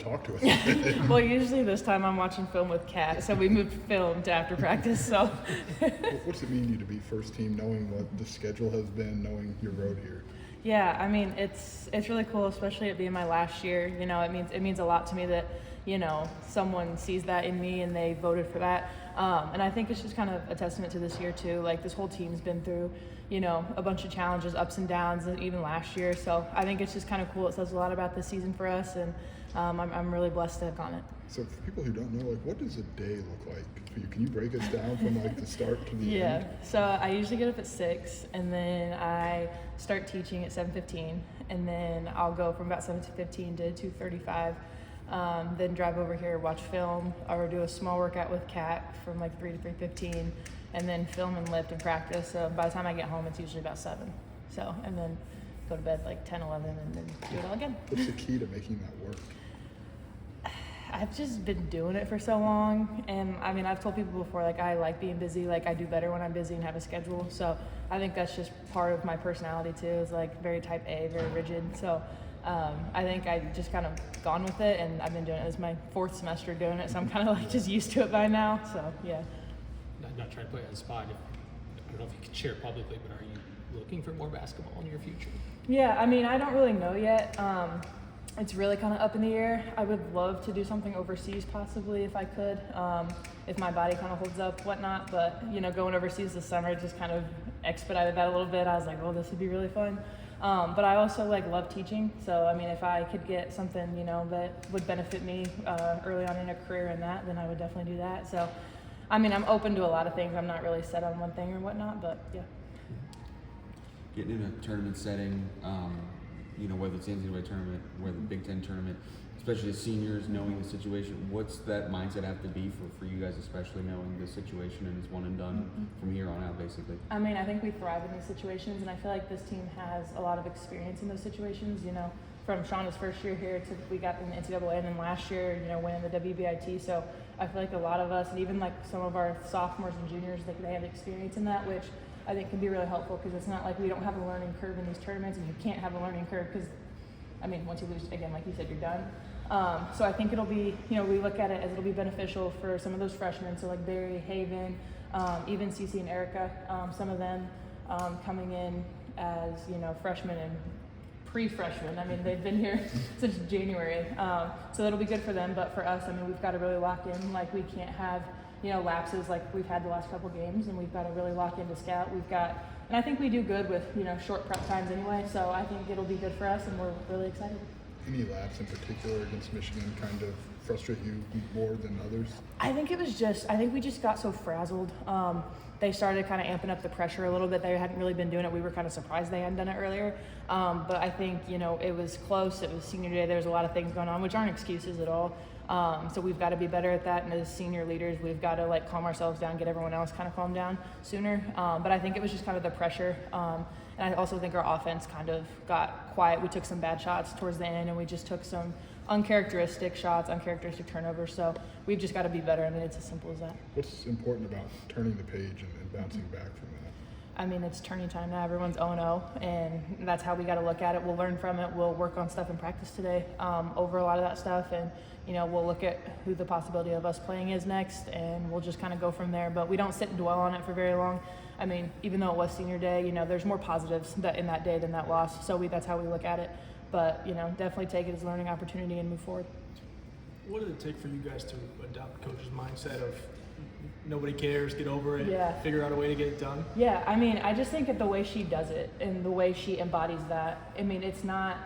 talk to us. Well, usually this time I'm watching film with Kat, so we moved film to after practice. So, What's it mean to you to be first team, knowing what the schedule has been, knowing your road here? yeah, I mean it's really cool, especially it being my last year. You know, it means a lot to me that someone sees that in me and they voted for that. And I think it's just kind of a testament to this year too. Like this whole team's been through, a bunch of challenges, ups and downs, even last year. So I think it's just kind of cool. It says a lot about this season for us, and I'm really blessed to have gone it. So for people who don't know, what does a day look like for you? Can you break us down from the start to the end? So I usually get up at 6, and then I start teaching at 7:15, and then I'll go from about 7:15 to 2:35. Then drive over here, watch film, or do a small workout with Kat from 3 to 3:15, and then film and lift and practice. So by the time I get home, it's usually about 7. So, and then go to bed 10, 11, and then do it all again. What's the key to making that work? I've just been doing it for so long, and I mean, I've told people before, I like being busy, I do better when I'm busy and have a schedule. So I think that's just part of my personality too, is very type A, very rigid. So I think I just kind of gone with it, and I've been doing it. It's my 4th semester doing it, so I'm kind of just used to it by now. So yeah. Not trying to put you on the spot. I don't know if you can share publicly, but are you looking for more basketball in your future? Yeah, I mean, I don't really know yet. It's really kind of up in the air. I would love to do something overseas possibly if I could, if my body kind of holds up, whatnot. But, going overseas this summer just kind of expedited that a little bit. I was like, well, this would be really fun. But I also love teaching. So, I mean, if I could get something, that would benefit me early on in a career in that, then I would definitely do that. So, I mean, I'm open to a lot of things. I'm not really set on one thing or whatnot, but yeah. Getting in a tournament setting, whether it's NCAA tournament, whether the Big Ten tournament, especially as seniors, knowing the situation, what's that mindset have to be for you guys, especially knowing the situation and it's one and done from here on out, basically? I mean, I think we thrive in these situations, and I feel like this team has a lot of experience in those situations. From Shauna's first year here to we got in the NCAA, and then last year, winning the WBIT. So I feel like a lot of us, and even some of our sophomores and juniors, they have experience in that, which I think can be really helpful, because it's not like we don't have a learning curve in these tournaments, and you can't have a learning curve because, I mean, once you lose, again, like you said, you're done. So I think it'll be, we look at it as it'll be beneficial for some of those freshmen, so Barry, Haven, even Cece and Erica, some of them coming in as, freshmen and pre-freshmen. I mean, they've been here since January, so that'll be good for them. But for us, I mean, we've got to really lock in. We can't have, lapses like we've had the last couple games, and we've got to really lock into scout. And I think we do good with, short prep times anyway, so I think it'll be good for us, and we're really excited. Any laps in particular against Michigan kind of frustrate you more than others? I think we just got so frazzled. They started kind of amping up the pressure a little bit. They hadn't really been doing it. We were kind of surprised they hadn't done it earlier. But I think, it was close. It was senior day. There was a lot of things going on, which aren't excuses at all. So we've got to be better at that. And as senior leaders, we've got to calm ourselves down, get everyone else kind of calm down sooner. But I think it was just kind of the pressure. And I also think our offense kind of got quiet. We took some bad shots towards the end, and we just took some uncharacteristic shots, uncharacteristic turnovers. So we've just got to be better. I mean, it's as simple as that. What's important about turning the page and bouncing back from that? I mean, it's turning time now. Everyone's 0-0, and that's how we got to look at it. We'll learn from it. We'll work on stuff in practice today over a lot of that stuff, and we'll look at who the possibility of us playing is next, and we'll just kind of go from there. But we don't sit and dwell on it for very long. I mean, even though it was senior day, there's more positives in that day than that loss. So that's how we look at it. But definitely take it as a learning opportunity and move forward. What did it take for you guys to adopt the coach's mindset of nobody cares, get over it, figure out a way to get it done? Yeah, I mean, I just think that the way she does it and the way she embodies that, I mean, it's not,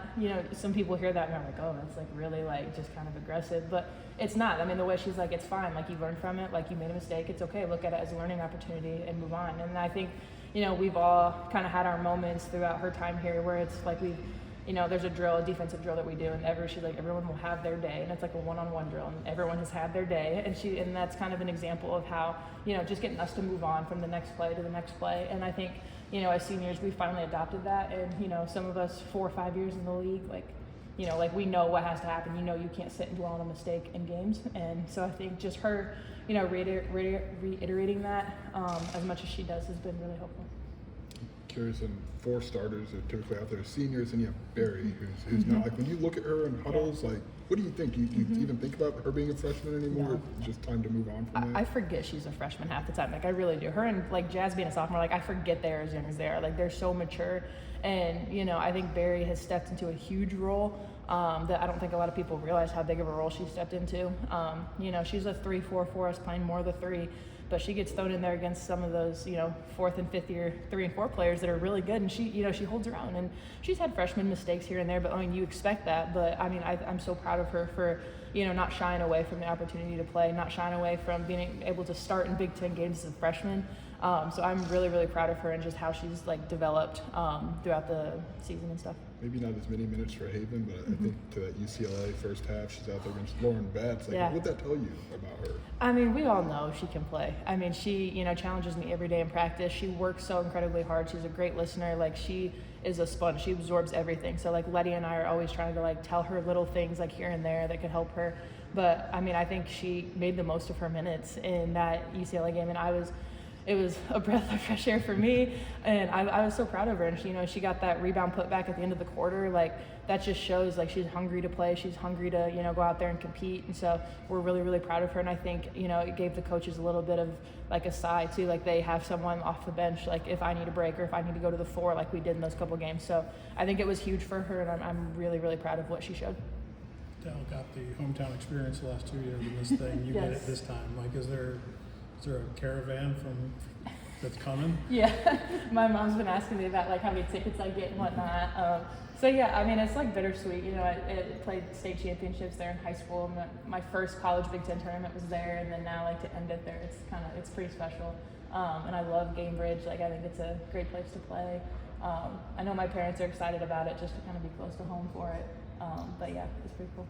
some people hear that and they're like, oh, that's really just kind of aggressive, but it's not. I mean, the way she's it's fine, you learn from it, you made a mistake, it's okay, look at it as a learning opportunity and move on. And I think, we've all kind of had our moments throughout her time here where it's we've, there's a defensive drill that we do, and she's everyone will have their day, and it's a one-on-one drill, and everyone has had their day, and that's kind of an example of how, just getting us to move on from the next play to the next play. And I think, as seniors, we finally adopted that, and, some of us 4 or 5 years in the league, we know what has to happen. You can't sit and dwell on a mistake in games, and so I think just her, reiterating that as much as she does has been really helpful. curious, and 4 starters are typically out there, seniors, and you have Barry, who's not, like, when you look at her in huddles, like, what do you think? Do you even think about her being a freshman anymore? No. Or just time to move on from that? I forget she's a freshman half the time. Like, I really do. Her and, like, Jazz being a sophomore, like, I forget they're as young as they are. Like, they're so mature. And, you know, I think Barry has stepped into a huge role that I don't think a lot of people realize how big of a role she stepped into. You know, she's a 3-4 for us, playing more of the 3. But she gets thrown in there against some of those, you know, 4th and 5th year 3 and 4 players that are really good, and she, you know, she holds her own. And she's had freshman mistakes here and there, but I mean, you expect that. But I mean, I'm so proud of her for, you know, not shying away from the opportunity to play, not shying away from being able to start in Big Ten games as a freshman. So I'm really, really proud of her and just how she's like developed throughout the season and stuff. Maybe not as many minutes for Haven, but I think to that UCLA first half, she's out there against Lauren Batts. Like, what would that tell you about her? I mean, we all know she can play. I mean, she, you know, challenges me every day in practice. She works so incredibly hard. She's a great listener. Like, she is a sponge. She absorbs everything. So, like, Letty and I are always trying to, like, tell her little things, like, here and there that could help her. But, I mean, I think she made the most of her minutes in that UCLA game, and it was a breath of fresh air for me, and I was so proud of her. And she, you know, she got that rebound put back at the end of the quarter. Like, that just shows like she's hungry to play. She's hungry to, you know, go out there and compete. And so we're really, really proud of her. And I think, you know, it gave the coaches a little bit of like a sigh too. Like, they have someone off the bench, like if I need a break or if I need to go to the 4, like we did in those couple games. So I think it was huge for her, and I'm really, really proud of what she showed. Dell got the hometown experience the last 2 years in this thing. You Yes. get it this time. Like, is there a caravan that's coming? Yeah, my mom's been asking me about like how many tickets I get and whatnot. So yeah, I mean, it's like bittersweet. You know, I played state championships there in high school. My first college Big Ten tournament was there, and then now like to end it there, it's pretty special. And I love Gamebridge. Like, I think it's a great place to play. I know my parents are excited about it just to kind of be close to home for it. But yeah, it's pretty cool.